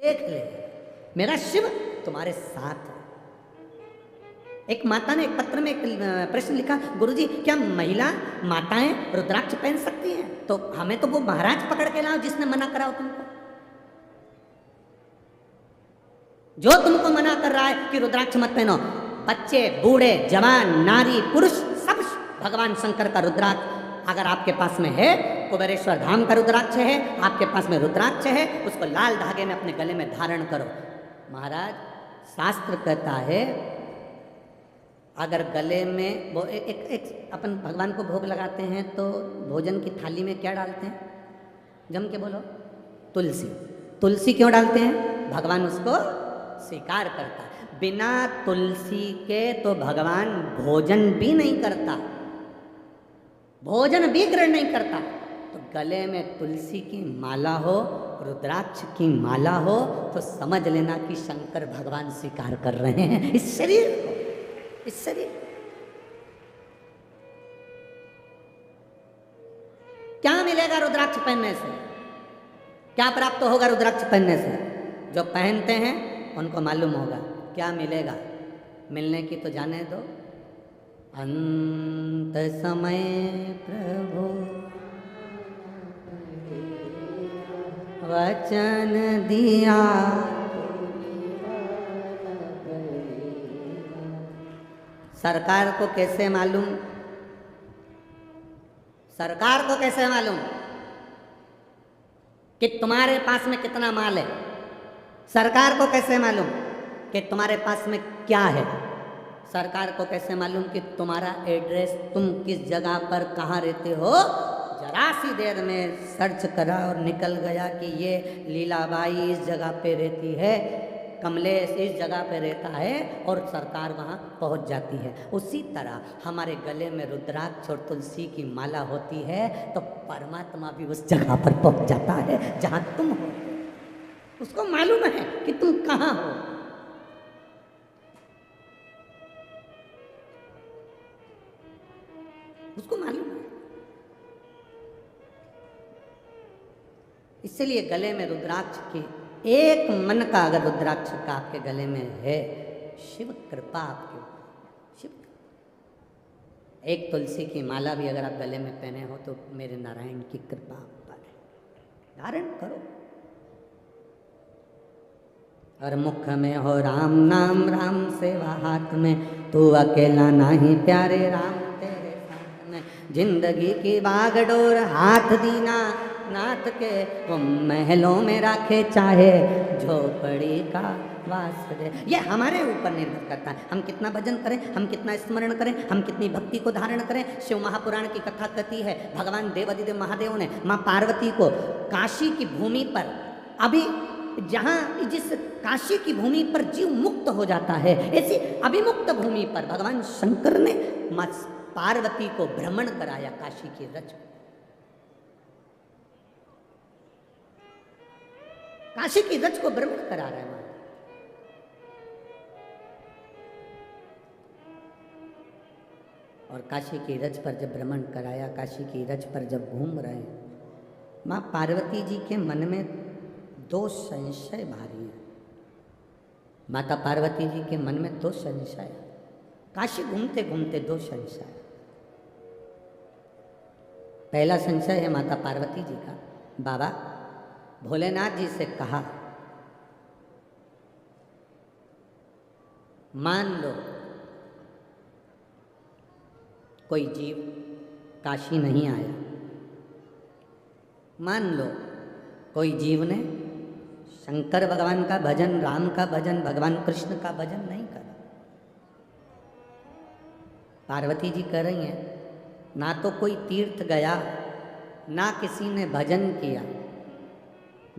देख ले, मेरा शिव तुम्हारे साथ है। एक माता ने एक पत्र में एक प्रश्न लिखा, गुरुजी क्या महिला माताएं रुद्राक्ष पहन सकती हैं? तो हमें तो वो महाराज पकड़ के लाओ जिसने मना कराओ तुमको। जो तुमको मना कर रहा है कि रुद्राक्ष मत पहनो, बच्चे, बूढ़े, जवान, नारी, पुरुष, सब भगवान शंकर का रुद्राक्ष अगर आपके पास में है, कुबेरेश्वर धाम का रुद्राक्ष है, आपके पास में रुद्राक्ष है, उसको लाल धागे में अपने गले में धारण करो। महाराज शास्त्र कहता है अगर गले में वो एक अपन भगवान को भोग लगाते हैं तो भोजन की थाली में क्या डालते हैं? जम के बोलो। तुलसी। तुलसी क्यों डालते हैं? भगवान उसको स्वीकार करता है। बिना तुलसी के तो भगवान भोजन भी नहीं करता, भोजन भी ग्रहण नहीं करता। तो गले में तुलसी की माला हो, रुद्राक्ष की माला हो, तो समझ लेना कि शंकर भगवान स्वीकार कर रहे हैं इस शरीर को, इस शरीर। क्या मिलेगा रुद्राक्ष पहनने से? क्या प्राप्त होगा रुद्राक्ष पहनने से? जो पहनते हैं उनको मालूम होगा क्या मिलेगा। मिलने की तो जाने दो। अंत समय प्रभु वचन दिया, सरकार को कैसे मालूम? सरकार को कैसे मालूम कि तुम्हारे पास में कितना माल है? सरकार को कैसे मालूम कि तुम्हारे पास में क्या है? सरकार को कैसे मालूम कि तुम्हारा एड्रेस, तुम किस जगह पर कहाँ रहते हो? जरा सी देर में सर्च करा और निकल गया कि ये लीलाबाई इस जगह पे रहती है, कमलेश इस जगह पे रहता है, और सरकार वहाँ पहुँच जाती है। उसी तरह हमारे गले में रुद्राक्ष और तुलसी की माला होती है तो परमात्मा भी उस जगह पर पहुँच जाता है जहाँ तुम हो। उसको मालूम है कि तुम कहाँ हो। उसको मालूम है। इसलिए गले में रुद्राक्ष की एक मन का अगर रुद्राक्ष का आपके गले में है, शिव कृपा आपके ऊपर, शिव। एक तुलसी की माला भी अगर आप गले में पहने हो तो मेरे नारायण की कृपा आप पर है। धारण करो। और मुख में हो राम नाम, राम सेवा हाथ में, तू अकेला नहीं प्यारे राम तेरे साथ में। जिंदगी की बागडोर हाथ दीना नाथ के, वो महलों में रखे चाहे झोपड़ी का वास दे। ये हमारे ऊपर निर्भर करता है, हम कितना भजन करें, हम कितना स्मरण करें, हम कितनी भक्ति को धारण करें। शिव महापुराण की कथा कहती है भगवान देवादिदेव महादेव ने माँ पार्वती को काशी की भूमि पर, अभी जहाँ जिस काशी की भूमि पर जीव मुक्त हो जाता है, ऐसी अभिमुक्त भूमि पर भगवान शंकर ने माँ पार्वती को भ्रमण कराया काशी की रज। काशी की रज को भ्रमण करा रहे हैं। और काशी की रज पर जब भ्रमण कराया, काशी की रज पर जब घूम रहे हैं, माँ पार्वती जी के मन में दो संशय भारी है। माता पार्वती जी के मन में दो संशय, काशी घूमते घूमते दो संशय। पहला संशय है माता पार्वती जी का, बाबा भोलेनाथ जी से कहा, मान लो कोई जीव काशी नहीं आया, मान लो कोई जीव ने शंकर भगवान का भजन, राम का भजन, भगवान कृष्ण का भजन नहीं करा। पार्वती जी कह रही हैं, ना तो कोई तीर्थ गया, ना किसी ने भजन किया,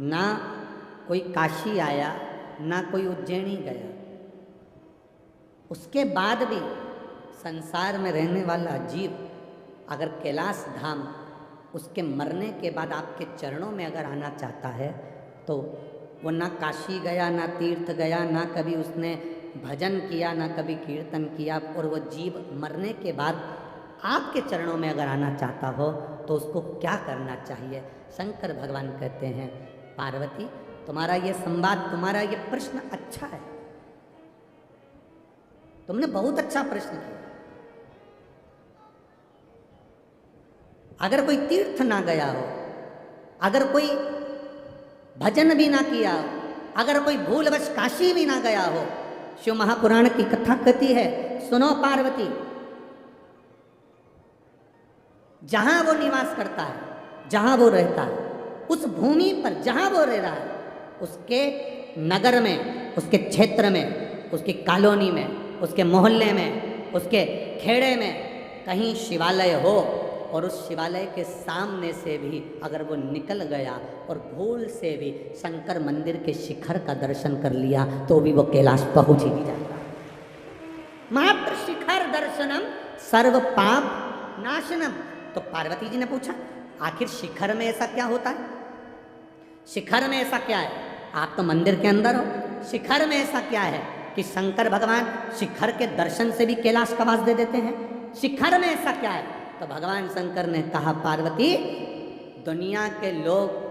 ना कोई काशी आया, ना कोई उज्जैनी गया, उसके बाद भी संसार में रहने वाला जीव अगर कैलाश धाम उसके मरने के बाद आपके चरणों में अगर आना चाहता है तो वो ना काशी गया, ना तीर्थ गया, ना कभी उसने भजन किया, ना कभी कीर्तन किया, और वो जीव मरने के बाद आपके चरणों में अगर आना चाहता हो तो उसको क्या करना चाहिए? शंकर भगवान कहते हैं, पार्वती तुम्हारा ये संवाद, तुम्हारा ये प्रश्न अच्छा है, तुमने बहुत अच्छा प्रश्न किया। अगर कोई तीर्थ ना गया हो, अगर कोई भजन भी ना किया हो, अगर कोई भूलवश काशी भी ना गया हो, शिव महापुराण की कथा कहती है, सुनो पार्वती, जहां वो निवास करता है, जहां वो रहता है, उस भूमि पर जहां वो रह रहा है, उसके नगर में, उसके क्षेत्र में, उसकी कॉलोनी में, उसके मोहल्ले में, उसके खेड़े में कहीं शिवालय हो, और उस शिवालय के सामने से भी अगर वो निकल गया और भूल से भी शंकर मंदिर के शिखर का दर्शन कर लिया, तो भी वो कैलाश पहुंच ही जाएगा। मात्र शिखर दर्शनम सर्व पाप नाशनम। तो पार्वती जी ने पूछा, आखिर शिखर में ऐसा क्या होता है? शिखर में ऐसा क्या है? आप तो मंदिर के अंदर हो, शिखर में ऐसा क्या है कि शंकर भगवान शिखर के दर्शन से भी कैलाश का वास दे देते हैं? शिखर में ऐसा क्या है? तो भगवान शंकर ने कहा, पार्वती, दुनिया के लोग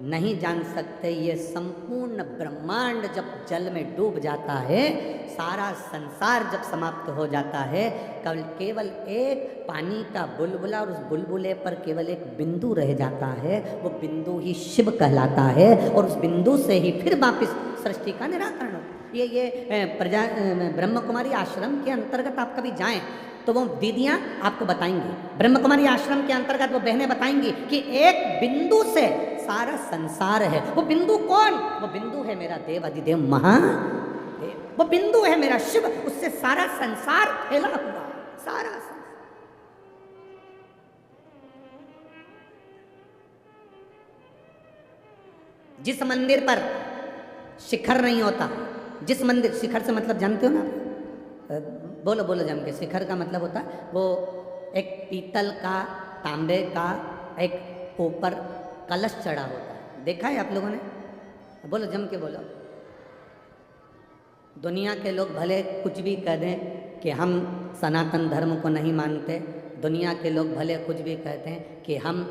नहीं जान सकते, ये संपूर्ण ब्रह्मांड जब जल में डूब जाता है, सारा संसार जब समाप्त हो जाता है, केवल एक पानी का बुलबुला और उस बुलबुले पर केवल एक बिंदु रह जाता है, वो बिंदु ही शिव कहलाता है, और उस बिंदु से ही फिर वापिस सृष्टि का निराकरण हो। ये ब्रह्म कुमारी आश्रम के अंतर्गत आप कभी जाएं तो वो दीदियां आपको बताएंगी, ब्रह्म कुमारी आश्रम के अंतर्गत वो बहनें बताएंगी कि एक बिंदु से सारा संसार है। वो बिंदु कौन? वो बिंदु है मेरा देव अधिदेव महादेव, वो बिंदु है मेरा शिव, उससे सारा संसार फैला हुआ, सारा संसार। जिस मंदिर पर शिखर नहीं होता, जिस मंदिर, शिखर से मतलब जानते हो ना, बोलो बोलो जम के, शिखर का मतलब होता है वो एक पीतल का, तांबे का एक ऊपर कलश चढ़ा होता है। देखा है आप लोगों ने? बोलो जम के बोलो। दुनिया के लोग भले कुछ भी कह दें कि हम सनातन धर्म को नहीं मानते, दुनिया के लोग भले कुछ भी कहते हैं कि हम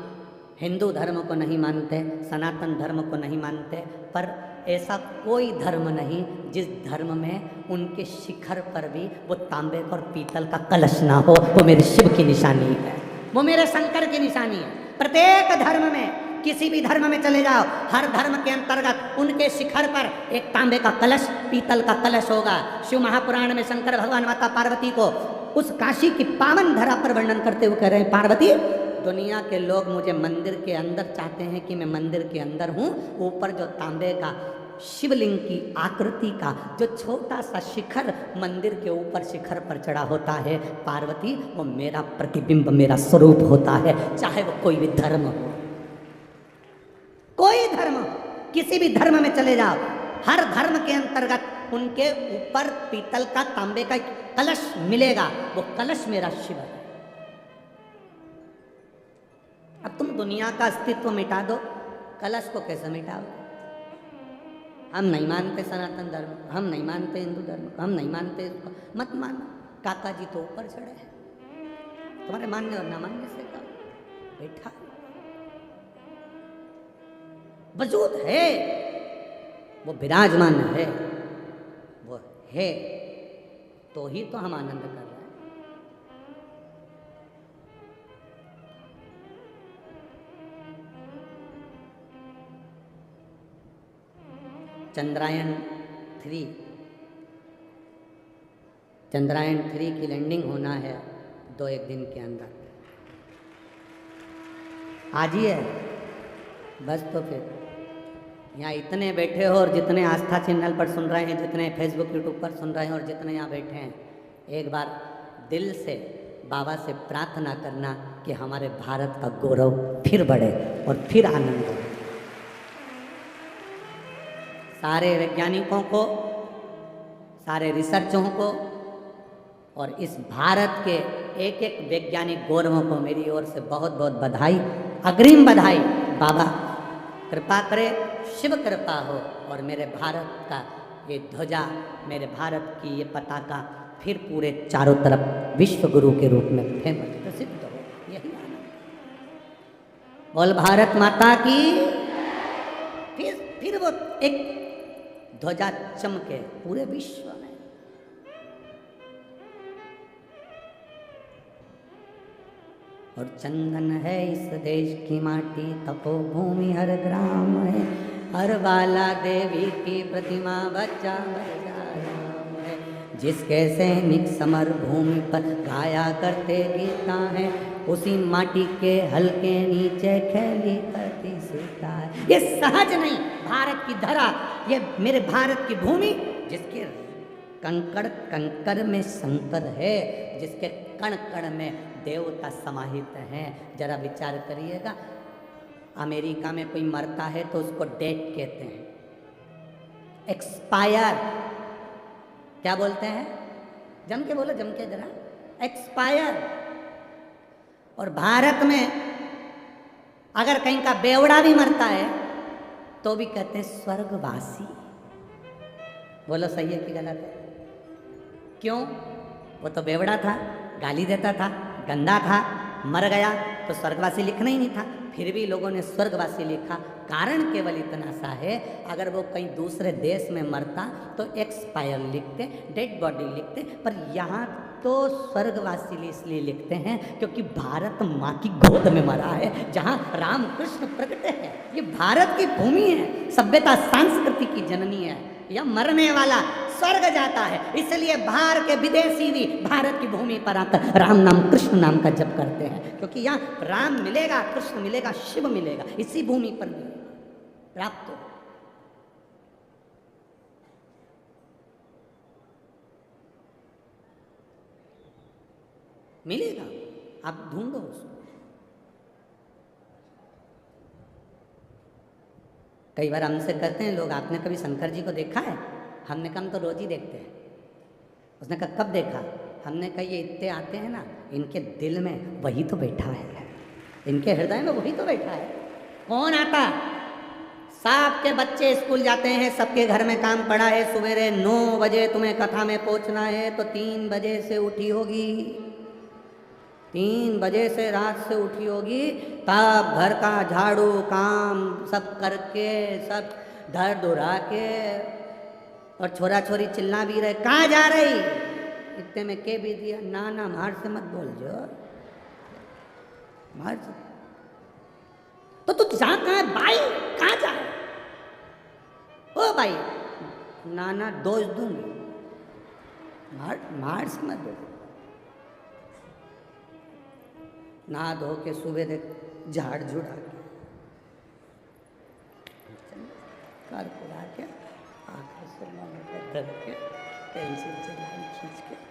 हिंदू धर्म को नहीं मानते, सनातन धर्म को नहीं मानते, पर ऐसा कोई धर्म नहीं जिस धर्म में उनके शिखर पर भी वो तांबे और पीतल का कलश ना हो। वो मेरे शिव की निशानी है, वो मेरे शंकर की निशानी है। प्रत्येक धर्म में, किसी भी धर्म में चले जाओ, हर धर्म के अंतर्गत उनके शिखर पर एक तांबे का कलश, पीतल का कलश होगा। शिव महापुराण में शंकर भगवान माता पार्वती को उस काशी की पावन धरा पर वर्णन करते हुए कह रहे हैं, पार्वती, दुनिया के लोग मुझे मंदिर के अंदर चाहते हैं कि मैं मंदिर के अंदर हूँ, ऊपर जो तांबे का शिवलिंग की आकृति का जो छोटा सा शिखर मंदिर के ऊपर शिखर पर चढ़ा होता है, पार्वती, वो मेरा प्रतिबिंब, मेरा स्वरूप होता है, चाहे वो कोई भी धर्म हो, कोई धर्म हो, किसी भी धर्म में चले जाओ, हर धर्म के अंतर्गत उनके ऊपर पीतल का, तांबे का कलश मिलेगा, वो कलश मेरा शिव है। अब तुम दुनिया का अस्तित्व मिटा दो, कलश को कैसे मिटाओ? हम नहीं मानते सनातन धर्म, हम नहीं मानते हिंदू धर्म, हम नहीं मानते इसको, मत मानो। काका जी तो ऊपर चढ़े हैं, तुम्हारे मानने और ना मानने से क्या? बैठा वजूद है, वो विराजमान है, वो है, तो ही तो हम आनंद कर रहे हैं। चंद्रयान 3 की लैंडिंग होना है 2-1 दिन के अंदर। आज ही है बस। तो फिर यहाँ इतने बैठे हो और जितने आस्था चैनल पर सुन रहे हैं, जितने फेसबुक यूट्यूब पर सुन रहे हैं और जितने यहाँ बैठे हैं, एक बार दिल से बाबा से प्रार्थना करना कि हमारे भारत का गौरव फिर बढ़े और फिर आनंद हो। सारे वैज्ञानिकों को, सारे रिसर्चों को और इस भारत के एक एक वैज्ञानिक गौरवों को मेरी ओर से बहुत बहुत बधाई, अग्रिम बधाई। बाबा कृपा करे, शिव कृपा हो और मेरे भारत का ये ध्वजा, मेरे भारत की ये पताका फिर पूरे चारों तरफ विश्व गुरु के रूप में फेमस प्रसिद्ध हो। यही आनंद। बोल भारत माता की। फिर वो एक ध्वजा चमके पूरे विश्व में। और चंदन है इस देश की माटी, तपोभूमि हर ग्राम है, हर बाला देवी की प्रतिमा बच्चा बच्चा राम है। जिसके सैनिक समर भूमि पर गाया करते गीता है, उसी माटी के हल्के नीचे खेली करती सीता है। ये सहज नहीं, भारत की धरा, ये मेरे भारत की भूमि, जिसके कंकड़ कंकड़ में शंकर है, जिसके कण कण में देवता समाहित हैं। जरा विचार करिएगा, अमेरिका में कोई मरता है तो उसको डेथ कहते हैं, एक्सपायर क्या बोलते हैं, जम के बोलो, जम के जरा, एक्सपायर। और भारत में अगर कहीं का बेवड़ा भी मरता है तो भी कहते हैं स्वर्गवासी। बोलो सही है कि गलत है? क्यों? वो तो बेवड़ा था, गाली देता था, गंदा था, मर गया तो स्वर्गवासी लिखना ही नहीं था, फिर भी लोगों ने स्वर्गवासी लिखा। कारण केवल इतना सा है, अगर वो कहीं दूसरे देश में मरता तो एक्सपायर लिखते, डेड बॉडी लिखते, पर यहाँ तो स्वर्गवासी इसलिए लिखते हैं क्योंकि भारत माँ की गोद में मरा है, जहाँ राम कृष्ण प्रकटे हैं। ये भारत की भूमि है, सभ्यता संस्कृति की जननी है। यह मरने वाला स्वर्ग जाता है, इसलिए बाहर के विदेशी भी भारत की भूमि पर आकर राम नाम कृष्ण नाम का जप करते हैं, क्योंकि यहाँ राम मिलेगा, कृष्ण मिलेगा, शिव मिलेगा, इसी भूमि पर प्राप्त हो। मिलेगा, आप ढूंढो उसको। कई बार हमसे कहते हैं लोग, आपने कभी शंकर जी को देखा है? हमने कहा हम तो रोज ही देखते हैं। उसने कहा कब देखा? हमने कहा ये इतने आते हैं ना, इनके दिल में वही तो बैठा है, इनके हृदय में वही तो बैठा है। कौन आता? सबके बच्चे स्कूल जाते हैं, सबके घर में काम पड़ा है, सवेरे 9 बजे तुम्हें कथा में पहुंचना है तो 3 बजे से उठी होगी, 3 बजे से रात से उठी होगी, तब घर का झाड़ू काम सब करके, सब धर धुरा के, और छोरा छोरी चिल्ला भी रहे, कहाँ जा रही? इतने में के भी दिया, ना ना मार से मत बोल जो, मार से तो तू जा कहाँ है भाई, कहाँ जा? ओ भाई, ना ना दोष दूंगी, मार मार से मत बोल। नहा धो के सुबह देख झाड़ झुड़ा के कर पुरा के आंखें से धर के पेंसिल से लाइन खींच के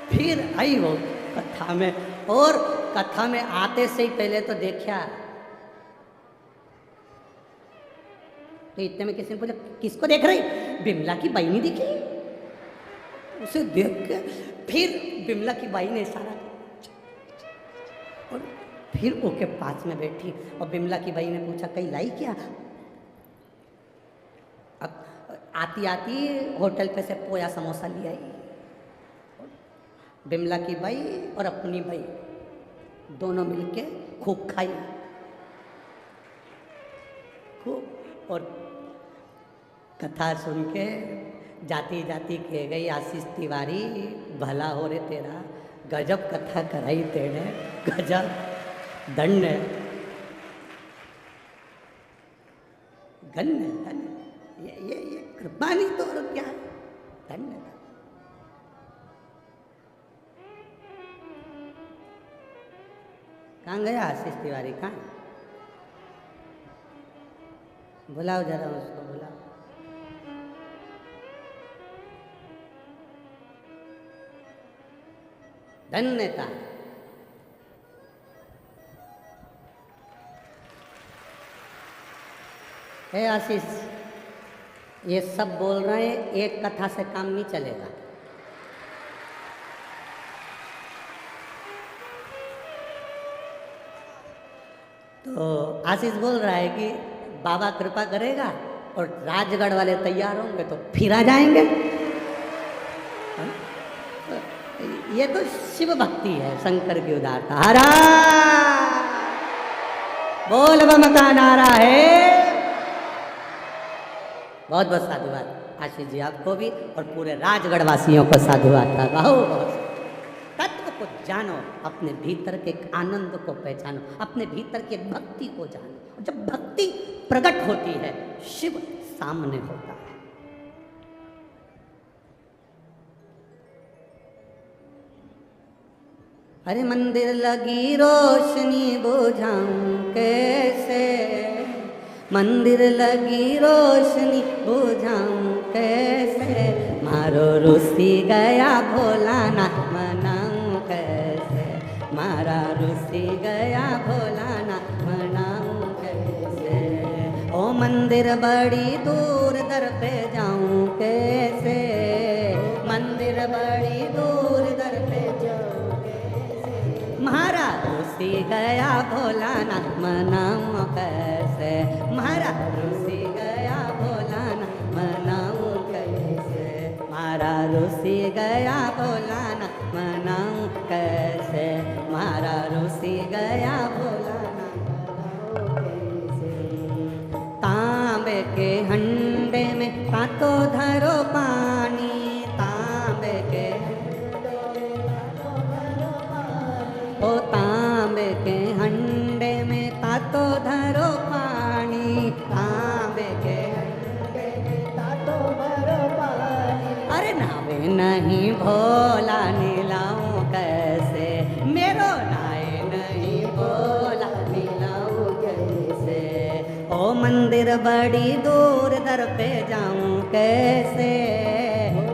फिर आई वो कथा में। और कथा में आते से ही पहले तो देखा, तो इतने में किसी ने पूछा किसको देख रही? बिमला की बाई नहीं दिखी? उसे देख के फिर बिमला की बाई ने इशारा और फिर ओके पास में बैठी, और बिमला की बाई ने पूछा कहीं लाई क्या? अब आती आती होटल पे से पोया समोसा ले आई। बिमला की बाई और अपनी बाई दोनों मिलके खूब खाई खूब। और कथा सुन के जाती जाती कह गई आशीष तिवारी भला हो रे तेरा, गजब कथा कराई तेने, गजब धन्य धन्य धन्य, ये कृपा नहीं तो और क्या, धन्य। कहाँ गया आशीष तिवारी? कहाँ? बुलाओ जरा उसको, बुलाओ। धन्यता। हे आशीष, ये सब बोल रहे हैं, एक कथा से काम नहीं चलेगा। तो आशीष बोल रहा है कि बाबा कृपा करेगा और राजगढ़ वाले तैयार होंगे तो फिर आ जाएंगे। ये तो शिव भक्ति है, शंकर की उदारता। हरा बोल बम का नारा है। बहुत बहुत साधुवाद आशीष जी आपको भी और पूरे राजगढ़ वासियों को साधुवाद था। बहुत तत्व को जानो, अपने भीतर के आनंद को पहचानो, अपने भीतर के भक्ति को जानो। और जब भक्ति प्रकट होती है शिव सामने होता है। अरे मंदिर लगी रोशनी बुझाऊं कैसे, मंदिर लगी रोशनी बुझाऊं कैसे, मारो रुसी गया भोलानाथ मनाऊं कैसे, मारा रुसी गया भोलानाथ मनाऊं कैसे। ओ मंदिर बड़ी दूर दर पे जाऊं कैसे, मंदिर बड़ी दूर दर पे जाऊं कैसे, मारा रुसी गया भोलानाथ मनाऊं कैसे, मारा रुसी गया भोलानाथ मनाऊं कैसे, मारा रुसी गया भोलानाथ मनाऊं कैसे, मारा रुसी गया भोलानाथ मनाऊं कैसे। तांबे के हंडे में कातो धरो पानी, तांबे के ओ तांबे के हंडे में तातो धरो पानी, तांबे के हंडे में तातो भरो पानी। अरे नावे नहीं भोला नीलाऊं कैसे, मेरो नाए नहीं भोला नीलाऊं कैसे। ओ मंदिर बड़ी दूर दर पे जाऊं कैसे,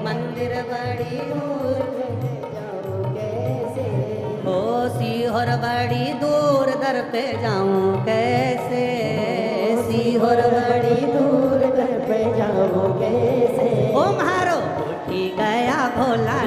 मंदिर बड़ी दूर पे जाऊं कैसे। ओ सीहोर बड़ी दूर दर पे जाऊं कैसे, सीहोर बड़ी दूर दर पे जाऊं कैसे। ओ मारो उठी गया भोला